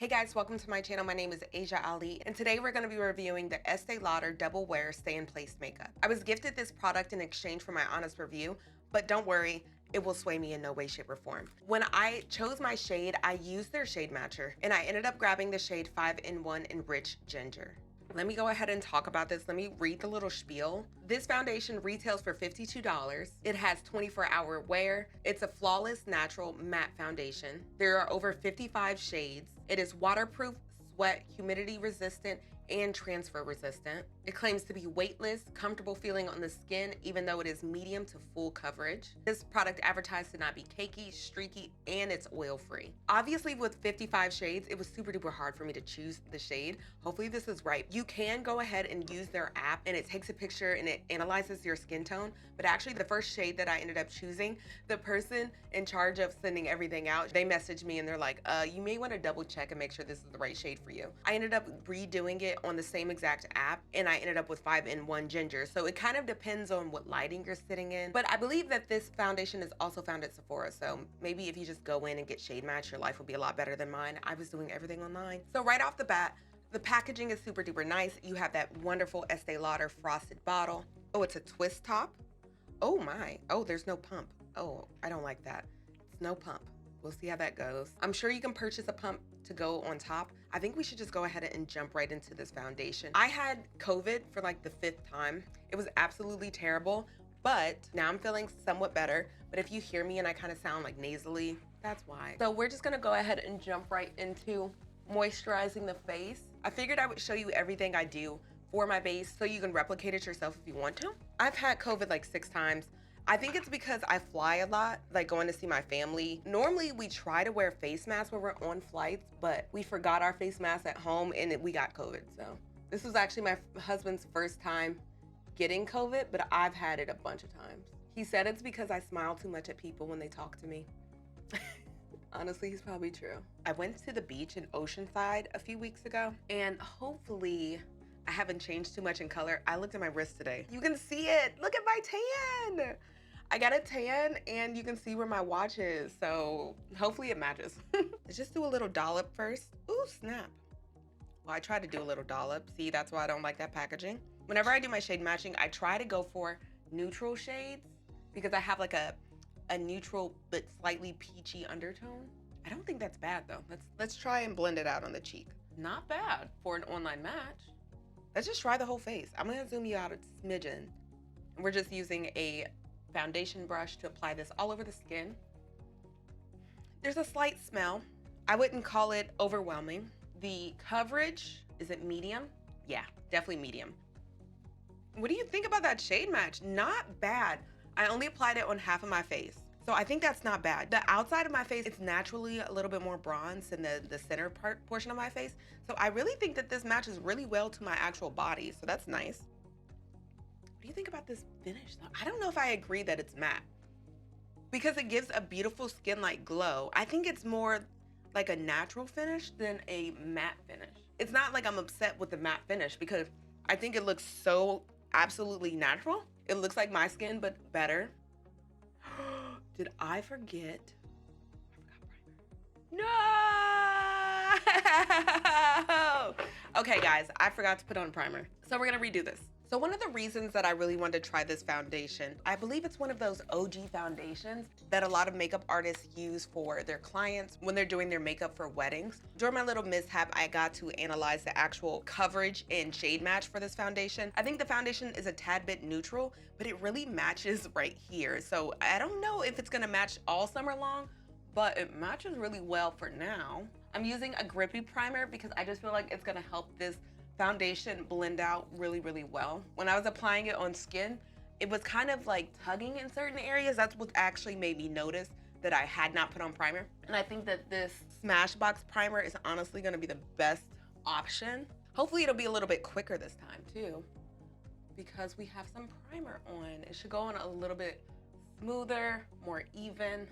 Hey guys, welcome to my channel. My name is Asia Ali, and today we're going to be reviewing the Estee Lauder Double Wear Stay in Place makeup. I was gifted this product in exchange for my honest review, but don't worry, it will sway me in no way, shape, or form. When I chose my shade, I used their shade matcher, and I ended up grabbing the shade 5-in-1 Enriched Ginger. Let me go ahead and talk about this. Let me read the little spiel. This foundation retails for $52. It has 24-hour wear. It's a flawless, natural matte foundation. There are over 55 shades. It is waterproof, sweat, humidity resistant, and transfer resistant. It claims to be weightless, comfortable feeling on the skin, even though it is medium to full coverage. This product advertised to not be cakey, streaky, and it's oil-free. Obviously, with 55 shades, it was super duper hard for me to choose the shade. Hopefully this is right. You can go ahead and use their app and it takes a picture and it analyzes your skin tone. But actually the first shade that I ended up choosing, the person in charge of sending everything out, they messaged me and they're like, you may want to double check and make sure this is the right shade for you. I ended up redoing it on the same exact app and I ended up with 5-in-1 Ginger. So it kind of depends on what lighting you're sitting in. But I believe that this foundation is also found at Sephora. So maybe if you just go in and get shade match, your life will be a lot better than mine. I was doing everything online. So right off the bat, the packaging is super duper nice. You have that wonderful Estee Lauder frosted bottle. Oh, it's a twist top. Oh my. Oh, there's no pump. Oh, I don't like that. It's no pump. We'll see how that goes. I'm sure you can purchase a pump to go on top. I think we should just go ahead and jump right into this foundation. I had COVID for like the 5th time. It was absolutely terrible, but now I'm feeling somewhat better. But if you hear me and I kind of sound like nasally, that's why. So we're just gonna go ahead and jump right into moisturizing the face. I figured I would show you everything I do for my base so you can replicate it yourself if you want to. I've had COVID like 6 times. I think it's because I fly a lot, like going to see my family. Normally we try to wear face masks when we're on flights, but we forgot our face masks at home and we got COVID. So this was actually my husband's first time getting COVID, but I've had it a bunch of times. He said it's because I smile too much at people when they talk to me. Honestly, he's probably true. I went to the beach in Oceanside a few weeks ago, and hopefully I haven't changed too much in color. I looked at my wrist today. You can see it. Look at my tan. I got a tan and you can see where my watch is. So hopefully it matches. Let's just do a little dollop first. Ooh, snap. Well, I tried to do a little dollop. See, that's why I don't like that packaging. Whenever I do my shade matching, I try to go for neutral shades because I have like a neutral but slightly peachy undertone. I don't think that's bad though. Let's try and blend it out on the cheek. Not bad for an online match. Let's just try the whole face. I'm gonna zoom you out a smidgen. And we're just using a foundation brush to apply this all over the skin. There's a slight smell. I wouldn't call it overwhelming. The coverage, is it medium? Yeah, definitely medium. What do you think about that shade match? Not bad. I only applied it on half of my face. So I think that's not bad. The outside of my face, it's naturally a little bit more bronze than the center portion of my face. So I really think that this matches really well to my actual body. So that's nice. What do you think about this finish though? I don't know if I agree that it's matte because it gives a beautiful skin-like glow. I think it's more like a natural finish than a matte finish. It's not like I'm upset with the matte finish because I think it looks so absolutely natural. It looks like my skin, but better. Did I forget? I forgot primer. No! Okay, guys, I forgot to put on primer. So we're gonna redo this. So one of the reasons that I really wanted to try this foundation, I believe it's one of those OG foundations that a lot of makeup artists use for their clients when they're doing their makeup for weddings. During my little mishap, I got to analyze the actual coverage and shade match for this foundation. I think the foundation is a tad bit neutral, but it really matches right here. So I don't know if it's gonna match all summer long, but it matches really well for now. I'm using a grippy primer because I just feel like it's gonna help this foundation blend out really, really well. When I was applying it on skin, it was kind of like tugging in certain areas. That's what actually made me notice that I had not put on primer. And I think that this Smashbox primer is honestly gonna be the best option. Hopefully it'll be a little bit quicker this time too, because we have some primer on. It should go on a little bit smoother, more even,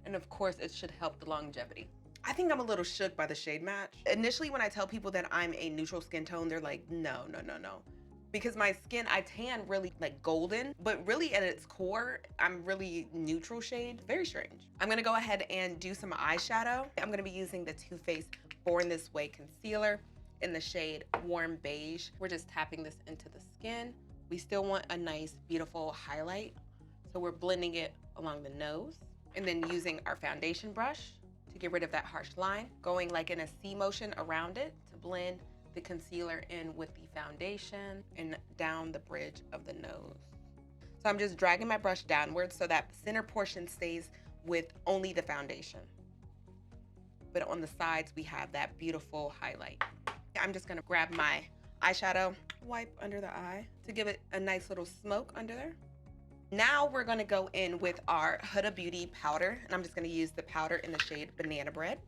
and of course it should help the longevity. I think I'm a little shook by the shade match. Initially, when I tell people that I'm a neutral skin tone, they're like, no, no, no, no. Because my skin, I tan really like golden, but really at its core, I'm really neutral shade. Very strange. I'm gonna go ahead and do some eyeshadow. I'm gonna be using the Too Faced Born This Way concealer in the shade Warm Beige. We're just tapping this into the skin. We still want a nice, beautiful highlight, so we're blending it along the nose, and then using our foundation brush to get rid of that harsh line, going like in a C motion around it to blend the concealer in with the foundation and down the bridge of the nose. So I'm just dragging my brush downwards so that center portion stays with only the foundation. But on the sides, we have that beautiful highlight. I'm just gonna grab my eyeshadow, wipe under the eye to give it a nice little smoke under there. Now we're gonna go in with our Huda Beauty powder, and I'm just gonna use the powder in the shade Banana Bread.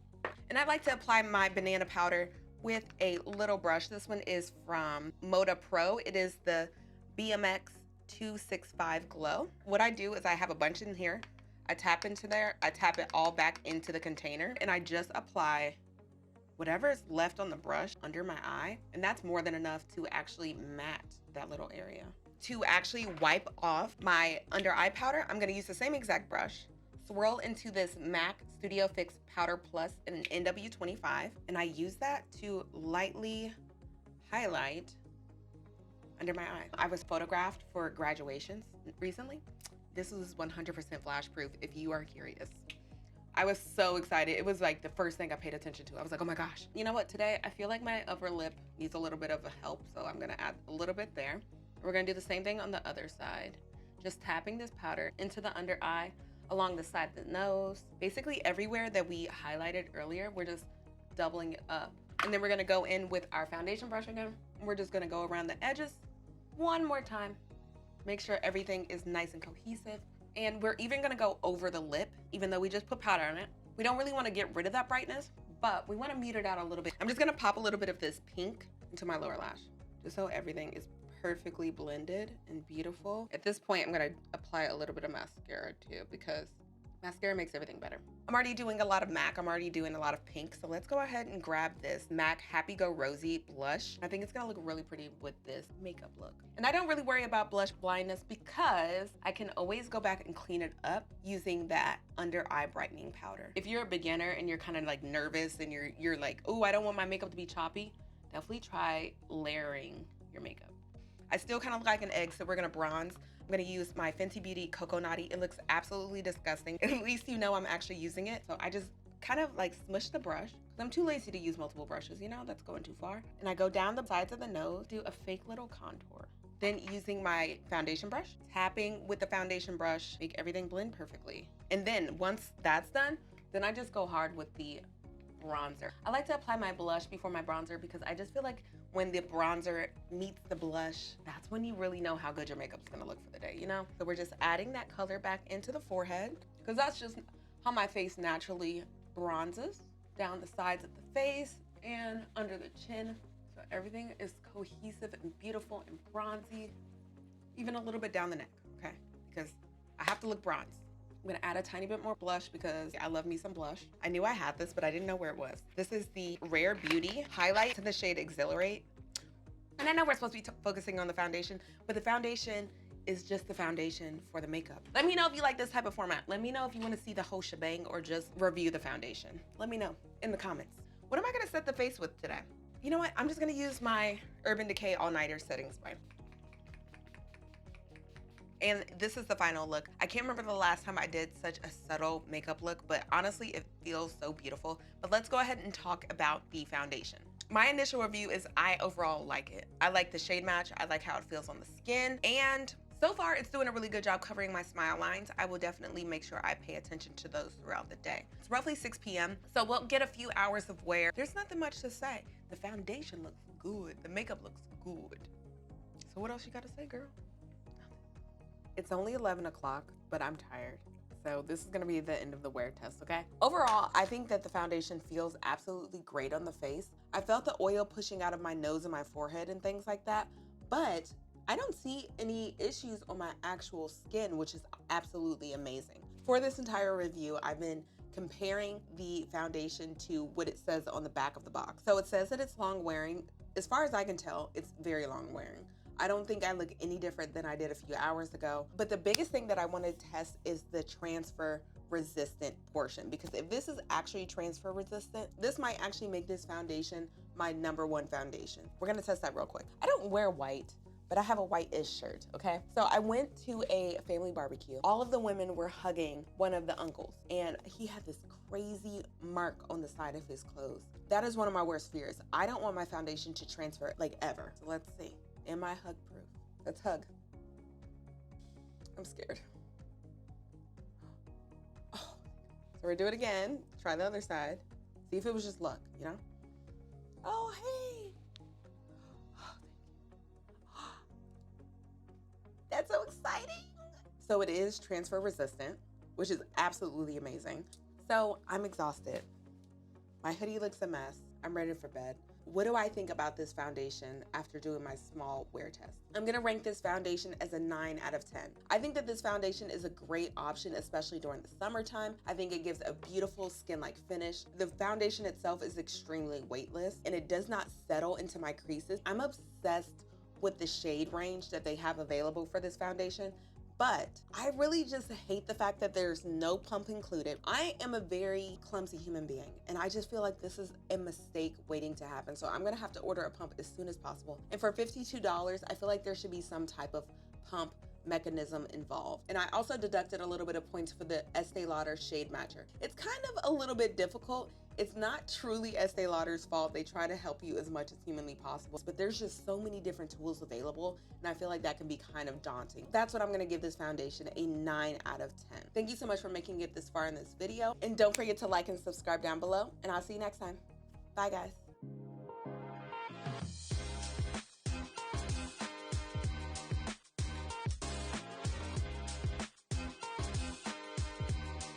And I like to apply my banana powder with a little brush. This one is from Moda Pro. It is the BMX 265 Glow. What I do is I have a bunch in here. I tap into there, I tap it all back into the container, and I just apply whatever is left on the brush under my eye, and that's more than enough to actually matte that little area. To actually wipe off my under eye powder, I'm gonna use the same exact brush, swirl into this MAC Studio Fix Powder Plus in an NW25, and I use that to lightly highlight under my eye. I was photographed for graduations recently. This is 100% flash proof if you are curious. I was so excited. It was like the first thing I paid attention to. I was like, oh my gosh. You know what, today I feel like my upper lip needs a little bit of a help, so I'm gonna add a little bit there. We're gonna do the same thing on the other side. Just tapping this powder into the under eye, along the side of the nose. Basically everywhere that we highlighted earlier, we're just doubling it up. And then we're gonna go in with our foundation brush again. We're just gonna go around the edges one more time. Make sure everything is nice and cohesive. And we're even gonna go over the lip, even though we just put powder on it. We don't really wanna get rid of that brightness, but we wanna mute it out a little bit. I'm just gonna pop a little bit of this pink into my lower lash, just so everything is perfectly blended and beautiful. At this point, I'm gonna apply a little bit of mascara too, because mascara makes everything better. I'm already doing a lot of MAC. I'm already doing a lot of pink. So let's go ahead and grab this MAC Happy Go Rosy blush. I think it's gonna look really pretty with this makeup look. And I don't really worry about blush blindness because I can always go back and clean it up using that under eye brightening powder. If you're a beginner and you're kind of like nervous and you're like, oh, I don't want my makeup to be choppy, definitely try layering your makeup. I still kind of look like an egg, so we're gonna bronze. I'm gonna use my Fenty Beauty Cocoa Naughty. It looks absolutely disgusting. At least you know I'm actually using it. So I just kind of like smush the brush, because I'm too lazy to use multiple brushes, you know, that's going too far. And I go down the sides of the nose, do a fake little contour. Then using my foundation brush, tapping with the foundation brush, make everything blend perfectly. And then once that's done, then I just go hard with the bronzer. I like to apply my blush before my bronzer because I just feel like when the bronzer meets the blush, that's when you really know how good your makeup's gonna look for the day, you know? So we're just adding that color back into the forehead, because that's just how my face naturally bronzes, down the sides of the face and under the chin. So everything is cohesive and beautiful and bronzy, even a little bit down the neck, okay? Because I have to look bronzed. I'm gonna add a tiny bit more blush because I love me some blush. I knew I had this, but I didn't know where it was. This is the Rare Beauty highlight in the shade Exhilarate. And I know we're supposed to be focusing on the foundation, but the foundation is just the foundation for the makeup. Let me know if you like this type of format. Let me know if you wanna see the whole shebang or just review the foundation. Let me know in the comments. What am I gonna set the face with today? You know what? I'm just gonna use my Urban Decay All Nighter setting spray. And this is the final look. I can't remember the last time I did such a subtle makeup look, but honestly, it feels so beautiful. But let's go ahead and talk about the foundation. My initial review is I overall like it. I like the shade match. I like how it feels on the skin. And so far, it's doing a really good job covering my smile lines. I will definitely make sure I pay attention to those throughout the day. It's roughly 6 p.m., so we'll get a few hours of wear. There's nothing much to say. The foundation looks good. The makeup looks good. So what else you gotta say, girl? It's only 11 o'clock, but I'm tired. So this is gonna be the end of the wear test, okay? Overall, I think that the foundation feels absolutely great on the face. I felt the oil pushing out of my nose and my forehead and things like that, but I don't see any issues on my actual skin, which is absolutely amazing. For this entire review, I've been comparing the foundation to what it says on the back of the box. So it says that it's long wearing. As far as I can tell, it's very long wearing. I don't think I look any different than I did a few hours ago. But the biggest thing that I want to test is the transfer resistant portion, because if this is actually transfer resistant, this might actually make this foundation my #1 foundation. We're gonna test that real quick. I don't wear white, but I have a white-ish shirt, okay? So I went to a family barbecue. All of the women were hugging one of the uncles, and he had this crazy mark on the side of his clothes. That is one of my worst fears. I don't want my foundation to transfer, like, ever. So let's see. Am I hug proof? Let's hug. I'm scared. Oh. So we're doing it again. Try the other side. See if it was just luck, you know? Oh, hey. That's so exciting. So it is transfer resistant, which is absolutely amazing. So I'm exhausted. My hoodie looks a mess. I'm ready for bed. What do I think about this foundation after doing my small wear test? I'm gonna rank this foundation as a 9 out of 10. I think that this foundation is a great option, especially during the summertime. I think it gives a beautiful skin-like finish. The foundation itself is extremely weightless and it does not settle into my creases. I'm obsessed with the shade range that they have available for this foundation. But I really just hate the fact that there's no pump included. I am a very clumsy human being, and I just feel like this is a mistake waiting to happen. So I'm gonna have to order a pump as soon as possible. And for $52, I feel like there should be some type of pump mechanism involved. And I also deducted a little bit of points for the Estee Lauder Shade Matcher. It's kind of a little bit difficult. It's not truly Estee Lauder's fault. They try to help you as much as humanly possible, but there's just so many different tools available, and I feel like that can be kind of daunting. That's what I'm gonna give this foundation, a 9 out of 10. Thank you so much for making it this far in this video, and don't forget to like and subscribe down below, and I'll see you next time. Bye, guys.